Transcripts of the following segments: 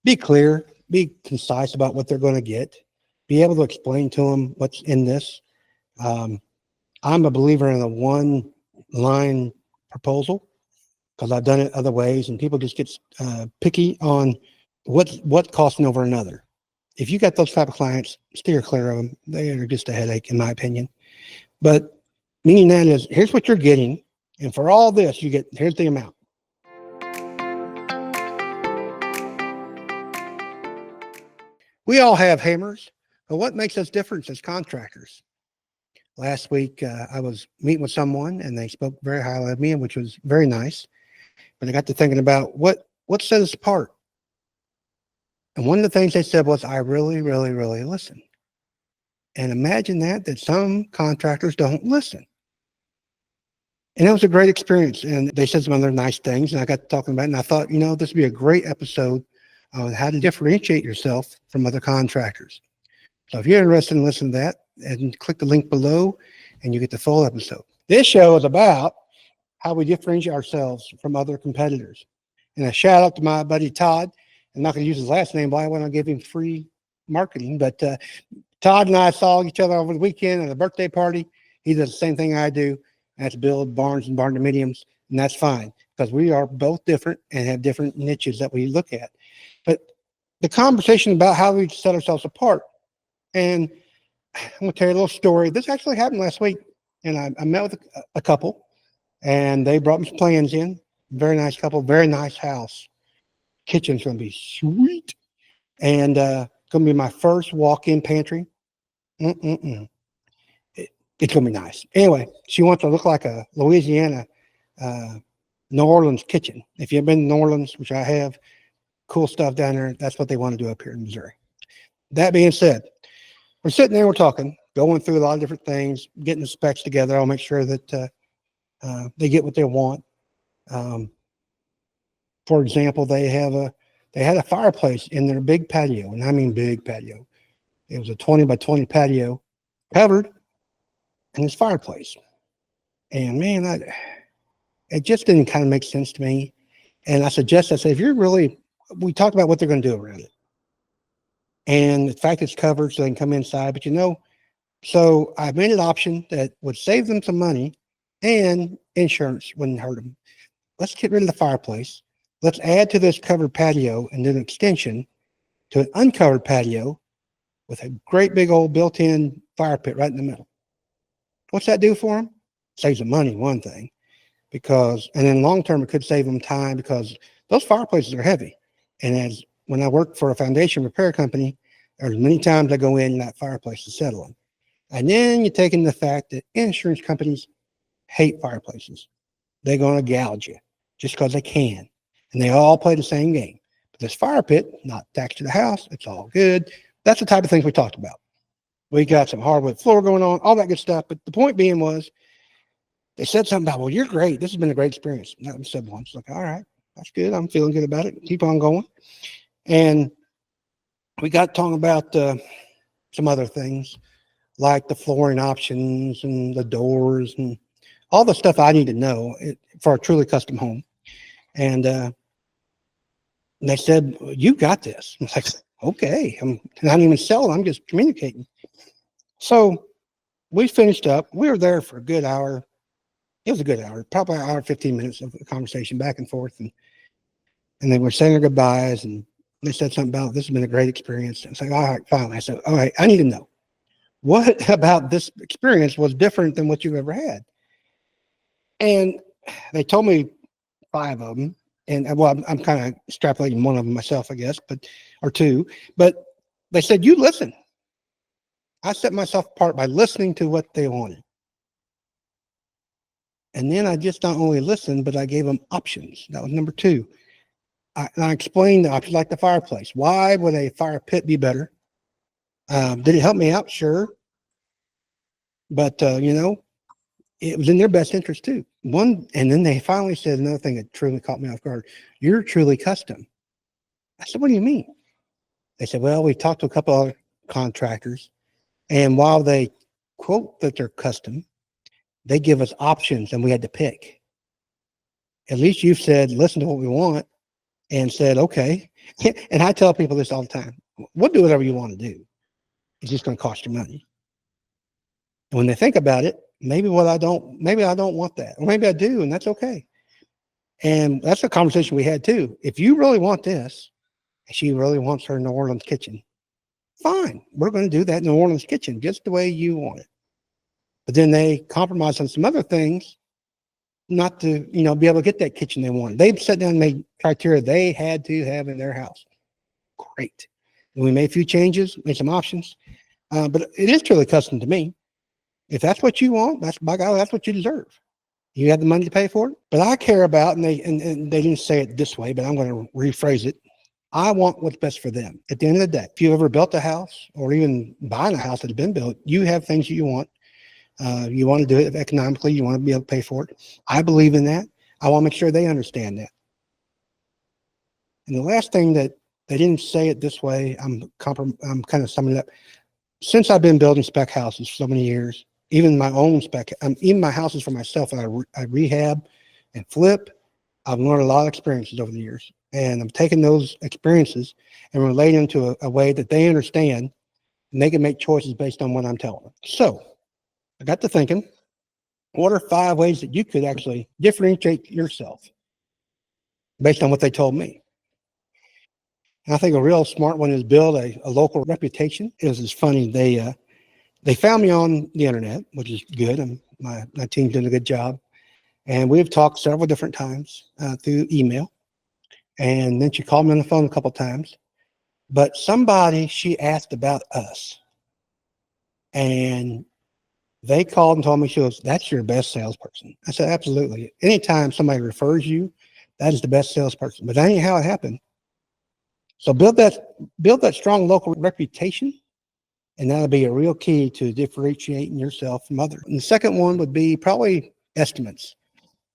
Be clear, be concise about what they're going to get, be able to explain to them what's in this. Um, I'm a believer in a one line proposal because I've done it other ways, and people just get picky on what costing over another. If you got those type of clients, steer clear of them. They are just a headache, in my opinion. But meaning that is, here's what you're getting, and for all this, you get here's the amount. We all have hammers, but what makes us different as contractors? Last week, I was meeting with someone, and they spoke very highly of me, which was very nice. But I got to thinking about what set us apart. And one of the things they said was, I really, really, really listen. And imagine that some contractors don't listen. And it was a great experience. And they said some other nice things, and I got to talking about it. And I thought, this would be a great episode on how to differentiate yourself from other contractors. So if you're interested in listening to that, and click the link below, and you get the full episode. This show is about how we differentiate ourselves from other competitors. And a shout out to my buddy Todd. I'm not going to use his last name, but I want to give him free marketing. But Todd and I saw each other over the weekend at a birthday party. He does the same thing I do. That's build barns and barn dominiums, and that's fine because we are both different and have different niches that we look at. But the conversation about how we set ourselves apart, and I'm going to tell you a little story. This actually happened last week, and I met with a couple, and they brought me some plans in. Very nice couple, very nice house. Kitchen's going to be sweet, and going to be my first walk-in pantry. It's going to be nice. Anyway, she wants to look like a Louisiana, New Orleans kitchen. If you've been to New Orleans, which I have, cool stuff down there. That's what they want to do up here in Missouri. That being said, we're sitting there, we're talking, going through a lot of different things, getting the specs together. I'll make sure that they get what they want. For example, they had a fireplace in their big patio, and I mean big patio. It was a 20 by 20 patio, covered in this fireplace. And man, it just didn't kind of make sense to me. And I said, if you're really, we talked about what they're going to do around it. And the fact it's covered so they can come inside, but so I made an option that would save them some money and insurance wouldn't hurt them. Let's get rid of the fireplace. Let's add to this covered patio and do an extension to an uncovered patio with a great big old built-in fire pit right in the middle. What's that do for them? Saves them money, one thing, and then long term it could save them time because those fireplaces are heavy. And when I worked for a foundation repair company, there's many times I go in and that fireplace is settling. And then you take in the fact that insurance companies hate fireplaces. They're going to gouge you just because they can. And they all play the same game. But this fire pit, not attached to the house, it's all good. That's the type of things we talked about. We got some hardwood floor going on, all that good stuff. But the point being was, they said something about, well, you're great. This has been a great experience. And I said once, like, all right, that's good. I'm feeling good about it. Keep on going. And we got talking about some other things like the flooring options and the doors and all the stuff I need to know for a truly custom home. And they said, well, you got this. I was like, okay, I'm not even selling. I'm just communicating. So we finished up. We were there for a good hour. It was a good hour, probably an hour, 15 minutes of conversation back and forth. And they were saying their goodbyes. And they said something about, this has been a great experience. I was like, all right, finally. I said, all right, I need to know. What about this experience was different than what you've ever had? And they told me 5 of them. And well, I'm kind of extrapolating one of them myself, I guess, or 2. But they said, you listen. I set myself apart by listening to what they wanted. And then I just not only listened, but I gave them options. That was number 2. I explained the options, like the fireplace. Why would a fire pit be better? Did it help me out? Sure. But, it was in their best interest too. And then they finally said another thing that truly caught me off guard. You're truly custom. I said, what do you mean? They said, well, we talked to a couple other contractors, and while they quote that they're custom, they give us options and we had to pick. At least you've said, listen to what we want, and said, okay. And I tell people this all the time. We'll do whatever you want to do. It's just going to cost you money. And when they think about it, maybe I don't want that. Or maybe I do, and that's okay. And that's a conversation we had too. If you really want this, and she really wants her New Orleans kitchen, fine. We're going to do that New Orleans kitchen just the way you want it. But then they compromise on some other things not to, be able to get that kitchen they wanted. They sat down and made criteria they had to have in their house. Great. And we made a few changes, made some options. But it is truly custom to me. If that's what you want, that's what you deserve. You have the money to pay for it. But I care about, and they didn't say it this way, but I'm going to rephrase it. I want what's best for them. At the end of the day, if you ever built a house or even buying a house that has been built, you have things that you want. You want to do it economically. You want to be able to pay for it. I believe in that. I want to make sure they understand that. And the last thing that they didn't say it this way, I'm kind of summing it up. Since I've been building spec houses for so many years, even my own spec, even my houses for myself, I rehab and flip. I've learned a lot of experiences over the years, and I'm taking those experiences and relating them to a way that they understand, and they can make choices based on what I'm telling them. So I got to thinking, what are 5 ways that you could actually differentiate yourself based on what they told me? And I think a real smart one is build a local reputation. It was just funny. They found me on the internet, which is good. And my team's doing a good job. And we've talked several different times through email. And then she called me on the phone a couple of times. But she asked about us. And they called and told me, she goes, that's your best salesperson. I said, absolutely. Anytime somebody refers you, that is the best salesperson. But that ain't how it happened. So build that strong local reputation, and that'll be a real key to differentiating yourself from others. And the second one would be probably estimates.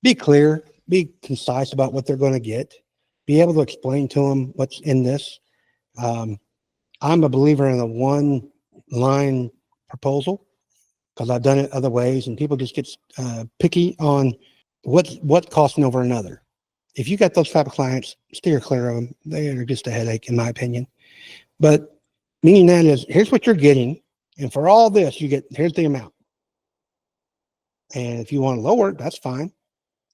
Be clear, be concise about what they're going to get, be able to explain to them what's in this. I'm a believer in a one-line proposal because I've done it other ways, and people just get picky on what's costing over another. If you got those type of clients, steer clear of them. They are just a headache, in my opinion. But meaning that is, here's what you're getting, and for all this, here's the amount. And if you want to lower it, that's fine,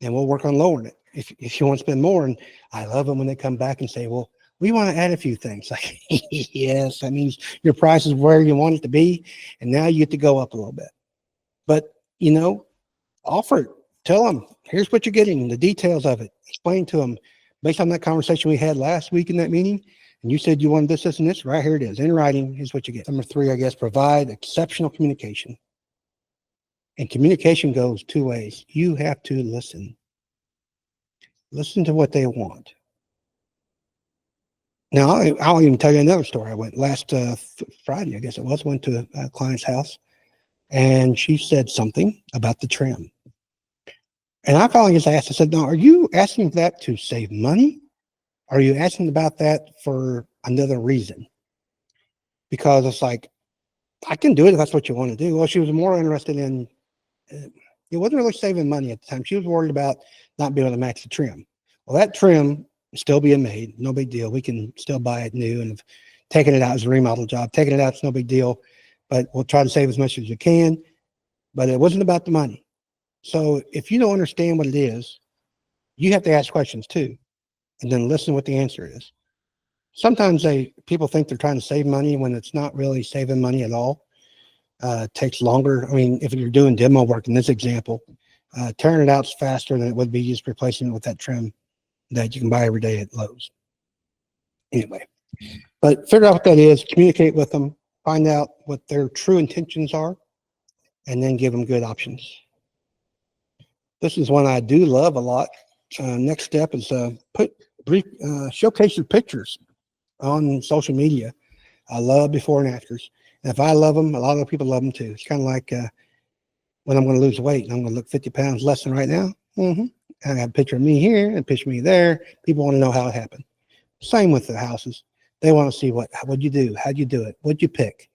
and we'll work on lowering it. If you want to spend more, and I love them when they come back and say, well, we want to add a few things. Like, yes, that means your price is where you want it to be, and now you get to go up a little bit. But, offer it. Tell them, here's what you're getting, the details of it. Explain to them based on that conversation we had last week in that meeting. And you said you wanted this, this, and this. Right here it is. In writing, here's what you get. Number 3, I guess, provide exceptional communication. And communication goes 2 ways. You have to listen. Listen to what they want. Now, I'll even tell you another story. I went last Friday, I guess it was, went to a client's house. And she said something about the trim. And I finally just asked, I said, now, are you asking that to save money? Or are you asking about that for another reason? Because it's like, I can do it if that's what you want to do. Well, she was more interested in, it wasn't really saving money at the time. She was worried about not being able to match the trim. Well, that trim is still being made. No big deal. We can still buy it new, and taking it out as a remodel job. Taking it out is no big deal, but we'll try to save as much as we can. But it wasn't about the money. So if you don't understand what it is, you have to ask questions too, and then listen to what the answer is. Sometimes people think they're trying to save money when it's not really saving money at all. It takes longer. I mean, if you're doing demo work in this example, tearing it out is faster than it would be just replacing it with that trim that you can buy every day at Lowe's. Anyway, but figure out what that is, communicate with them, find out what their true intentions are, and then give them good options. This is one I do love a lot. Next step is showcase your pictures on social media. I love before and afters. And if I love them, a lot of people love them too. It's kind of like when I'm going to lose weight and I'm going to look 50 pounds less than right now. I have a picture of me here and a picture of me there. People want to know how it happened. Same with the houses. They want to see what'd you do? How'd you do it? What'd you pick?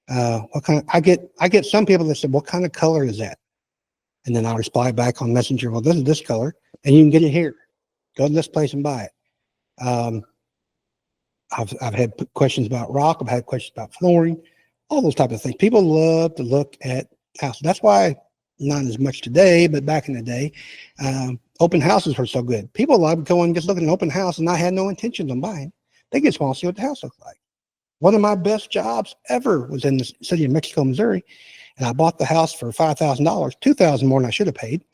What kind of, I get some people that said, what kind of color is that? And then I'll reply back on Messenger, well, this is this color, and you can get it here. Go to this place and buy it. I've had questions about rock. I've had questions about flooring, all those type of things. People love to look at houses. That's why not as much today, but back in the day, open houses were so good. People love going just looking at an open house, and I had no intentions on buying. They just want to see what the house looks like. One of my best jobs ever was in the city of Mexico, Missouri, and I bought the house for $5,000, $2,000 more than I should have paid,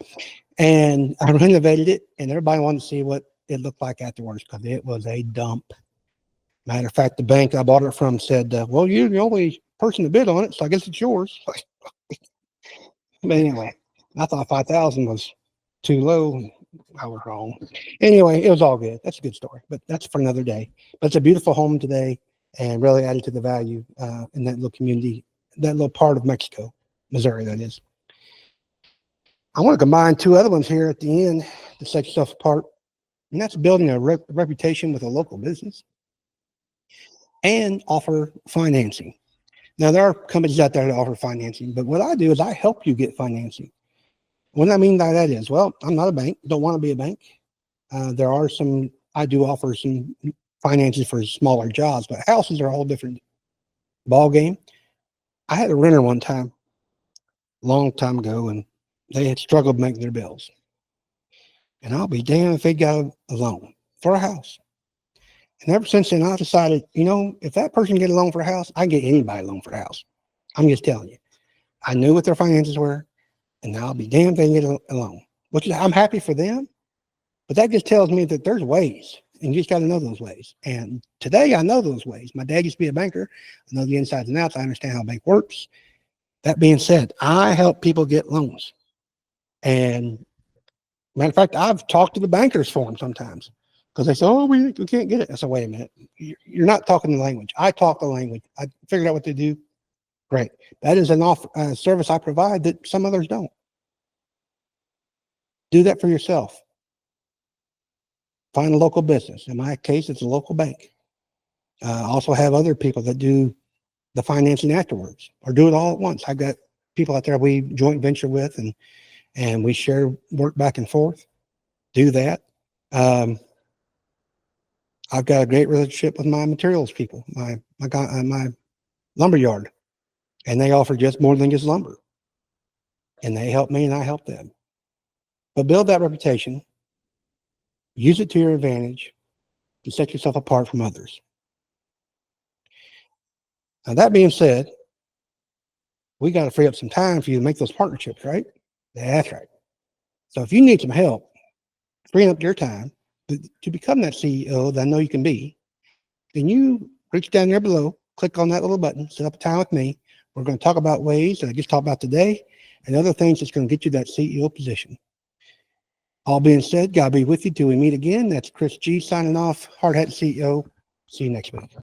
and I renovated it, and everybody wanted to see what it looked like afterwards because it was a dump. Matter of fact, the bank I bought it from said, well, you're the only person to bid on it, so I guess it's yours. But anyway, I thought 5,000 was too low. I was wrong. Anyway, it was all good. That's a good story, but that's for another day. But it's a beautiful home today and really added to the value in that little community, that little part of Mexico, Missouri, that is. I want to combine two other ones here at the end to set yourself apart, and that's building a reputation with a local business and offer financing. Now, there are companies out there that offer financing, but what I do is I help you get financing. What I mean by that is, well, I'm not a bank, don't want to be a bank. There are some, I do offer some finances for smaller jobs, but houses are a whole different ball game. I had a renter one time, long time ago, and they had struggled making their bills. And I'll be damned if they got a loan for a house. And ever since then, I decided, if that person get a loan for a house, I can get anybody a loan for a house. I'm just telling you. I knew what their finances were, and I'll be damned if they can get a loan. Which I'm happy for them, but that just tells me that there's ways, and you just got to know those ways. And today, I know those ways. My dad used to be a banker. I know the insides and outs. I understand how a bank works. That being said, I help people get loans. And matter of fact, I've talked to the bankers for them sometimes. Because they say, oh, we can't get it. I said, wait a minute. You're not talking the language. I talk the language. I figured out what to do. Great. That is an service I provide that some others don't. Do that for yourself. Find a local business. In my case, it's a local bank. Also have other people that do the financing afterwards or do it all at once. I've got people out there we joint venture with and we share work back and forth. Do that. I've got a great relationship with my materials people, my lumber yard, and they offer just more than just lumber. And they help me and I help them. But build that reputation, use it to your advantage to set yourself apart from others. Now, that being said, we got to free up some time for you to make those partnerships, right? That's right. So if you need some help freeing up your time to become that CEO that I know you can be, then you reach down there below, click on that little button, set up a time with me. We're going to talk about ways that I just talked about today and other things that's going to get you that CEO position. All being said, God be with you till we meet again. That's Chris G signing off, Hard Hat CEO. See you next week.